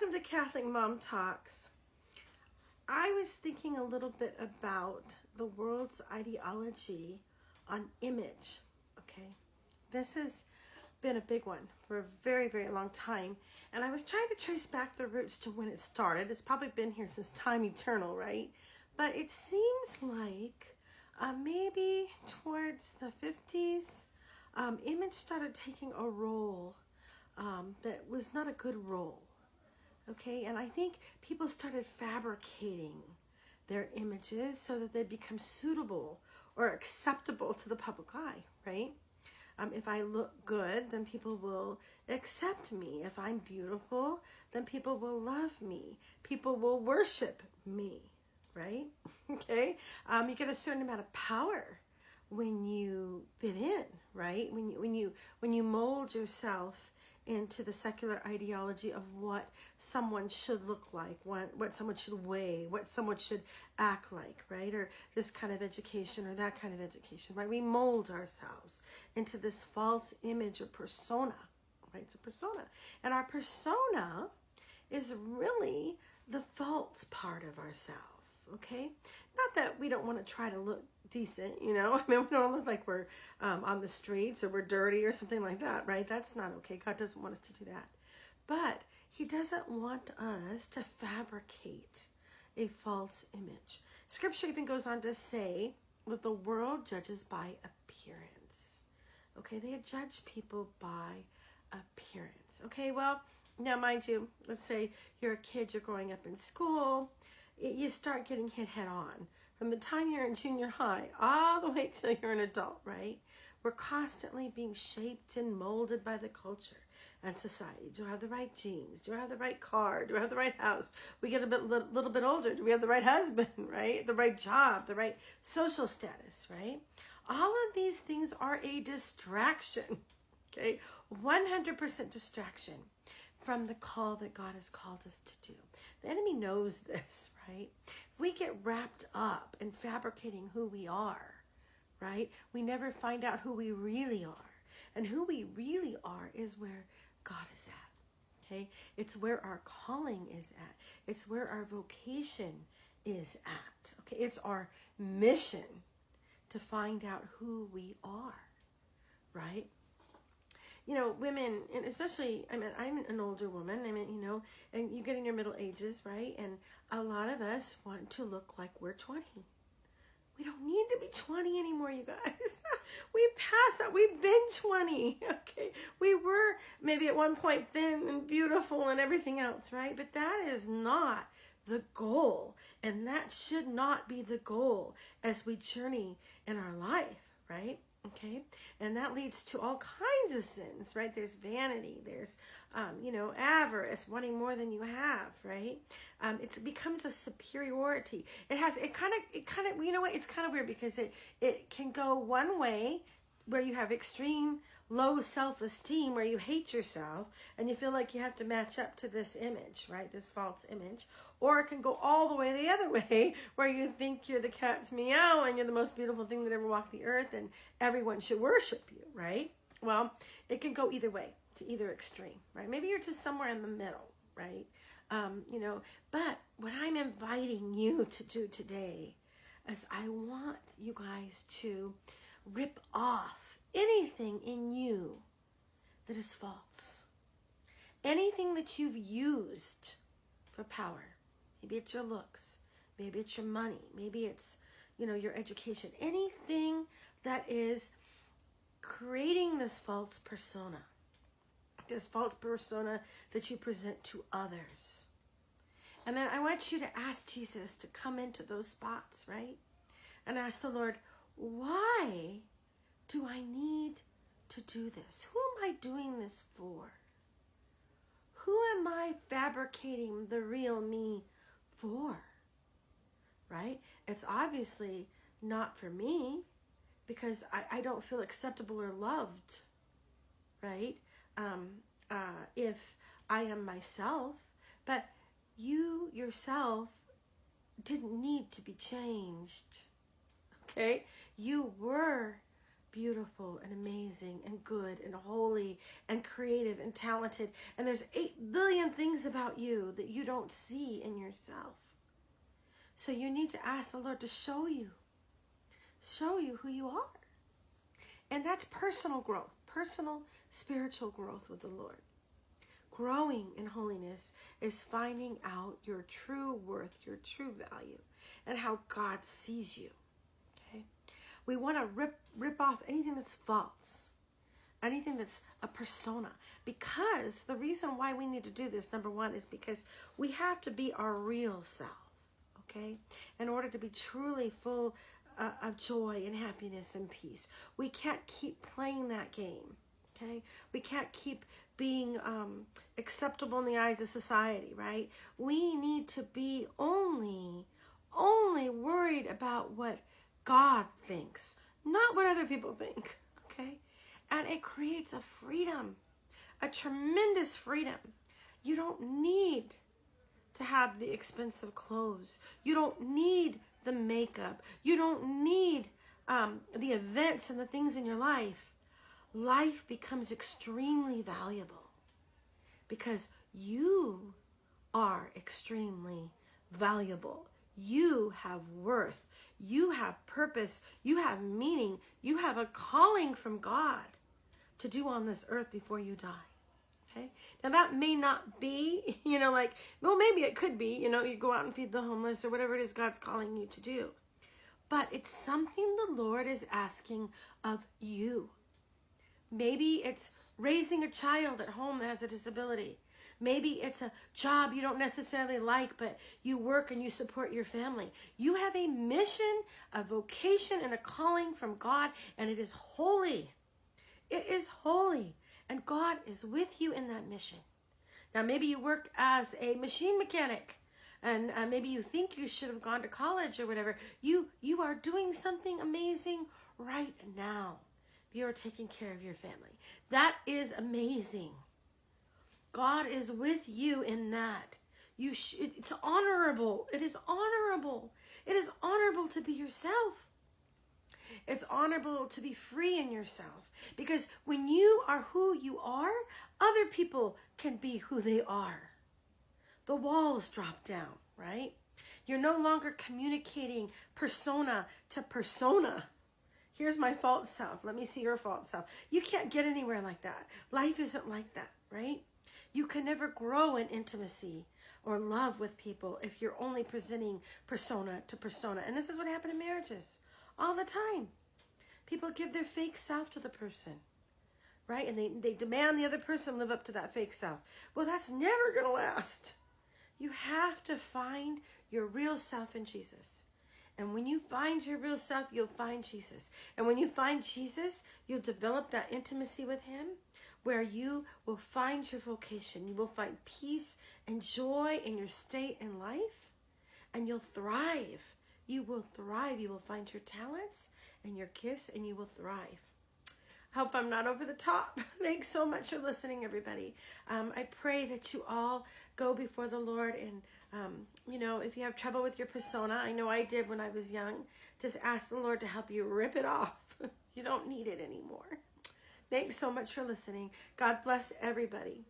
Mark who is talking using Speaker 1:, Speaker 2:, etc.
Speaker 1: Welcome to Catholic Mom Talks. I was thinking a little bit about the world's ideology on image, okay? This has been a big one for a very, very long time. And I was trying to trace back the roots to when it started. It's probably been here since time eternal, right? But it seems like maybe towards the 50s, image started taking a role that was not a good role. Okay, and I think people started fabricating their images so that they become suitable or acceptable to the public eye, right? If I look good, then people will accept me. If I'm beautiful, then people will love me. People will worship me, right? Okay, you get a certain amount of power when you fit in, right? When you mold yourself into the secular ideology of what someone should look like, what someone should weigh, what someone should act like, right? Or this kind of education or that kind of education, right? We mold ourselves into this false image or persona, right? It's a persona. And our persona is really the false part of ourselves, okay? Not that we don't want to try to look decent, you know? I mean, we don't look like we're on the streets or we're dirty or something like that, right? That's not okay. God doesn't want us to do that. But he doesn't want us to fabricate a false image. Scripture even goes on to say that the world judges by appearance. Okay, they judge people by appearance. Okay, well, now mind you, let's say you're a kid, you're growing up in school, you start getting hit head on. From the time you're in junior high all the way till you're an adult, right? We're constantly being shaped and molded by the culture and society. Do I have the right genes? Do I have the right car? Do I have the right house? We get a little bit older. Do we have the right husband, right? The right job, the right social status, right? All of these things are a distraction, okay? 100% distraction from the call that God has called us to do. The enemy knows this, right? If we get wrapped up in fabricating who we are, right? We never find out who we really are. And who we really are is where God is at, okay? It's where our calling is at. It's where our vocation is at, okay? It's our mission to find out who we are, right? You know, women, and especially, I mean, I'm an older woman, and you get in your middle ages, right? And a lot of us want to look like we're 20. We don't need to be 20 anymore, you guys. We passed that. We've been 20, okay? We were maybe at one point thin and beautiful and everything else, right? But that is not the goal, and that should not be the goal as we journey in our life, right? Okay, and that leads to all kinds of sins, right? There's vanity, there's, avarice, wanting more than you have, right? It becomes a superiority. It kind of, you know what? It's kind of weird because it can go one way where you have extreme low self-esteem, where you hate yourself and you feel like you have to match up to this image, right? This false image. Or it can go all the way the other way, where you think you're the cat's meow and you're the most beautiful thing that ever walked the earth and everyone should worship you, right? Well, it can go either way, to either extreme, right? Maybe you're just somewhere in the middle, right? But what I'm inviting you to do today is I want you guys to rip off anything in you that is false. Anything that you've used for power. Maybe it's your looks. Maybe it's your money. Maybe it's, your education. Anything that is creating this false persona. This false persona that you present to others. And then I want you to ask Jesus to come into those spots, right? And ask the Lord, why do I need to do this? Who am I doing this for? Who am I fabricating the real me for? Right? It's obviously not for me because I don't feel acceptable or loved, right? If I am myself, but you yourself didn't need to be changed, okay? You were beautiful and amazing and good and holy and creative and talented. And there's 8 billion things about you that you don't see in yourself. So you need to ask the Lord to show you who you are. And that's personal growth, personal spiritual growth with the Lord. Growing in holiness is finding out your true worth, your true value, and how God sees you. Okay? We want to rip off anything that's false, anything that's a persona, because the reason why we need to do this, number one, is because we have to be our real self, okay, in order to be truly full of joy and happiness and peace. We can't keep playing that game, okay? We can't keep being acceptable in the eyes of society, right? We need to be only worried about what God thinks, not what other people think, okay? And it creates a freedom, a tremendous freedom. You don't need to have the expensive clothes. You don't need the makeup. You don't need the events and the things in your life. Life becomes extremely valuable because you are extremely valuable. You have worth. You have purpose. You have meaning. You have a calling from God to do on this earth before you die. Okay? Now that may not be, well, maybe it could be, you go out and feed the homeless or whatever it is God's calling you to do. But it's something the Lord is asking of you. Maybe it's raising a child at home that has a disability. Maybe it's a job you don't necessarily like, but you work and you support your family. You have a mission, a vocation, and a calling from God, and it is holy. It is holy, and God is with you in that mission. Now, maybe you work as a machine mechanic, and maybe you think you should have gone to college or whatever. You are doing something amazing right now. You are taking care of your family. That is amazing. God is with you in that. It's honorable. It is honorable. It is honorable to be yourself. It's honorable to be free in yourself. Because when you are who you are, other people can be who they are. The walls drop down, right? You're no longer communicating persona to persona. Here's my false self. Let me see your false self. You can't get anywhere like that. Life isn't like that, right? You can never grow in intimacy or love with people if you're only presenting persona to persona. And this is what happened in marriages all the time. People give their fake self to the person, right? And they demand the other person live up to that fake self. Well, that's never going to last. You have to find your real self in Jesus. And when you find your real self, you'll find Jesus. And when you find Jesus, you'll develop that intimacy with him where you will find your vocation. You will find peace and joy in your state in life, and you'll thrive. You will thrive. You will find your talents and your gifts, and you will thrive. I hope I'm not over the top. Thanks so much for listening, everybody. I pray that you all go before the Lord and if you have trouble with your persona, I know I did when I was young, just ask the Lord to help you rip it off. You don't need it anymore. Thanks so much for listening. God bless everybody.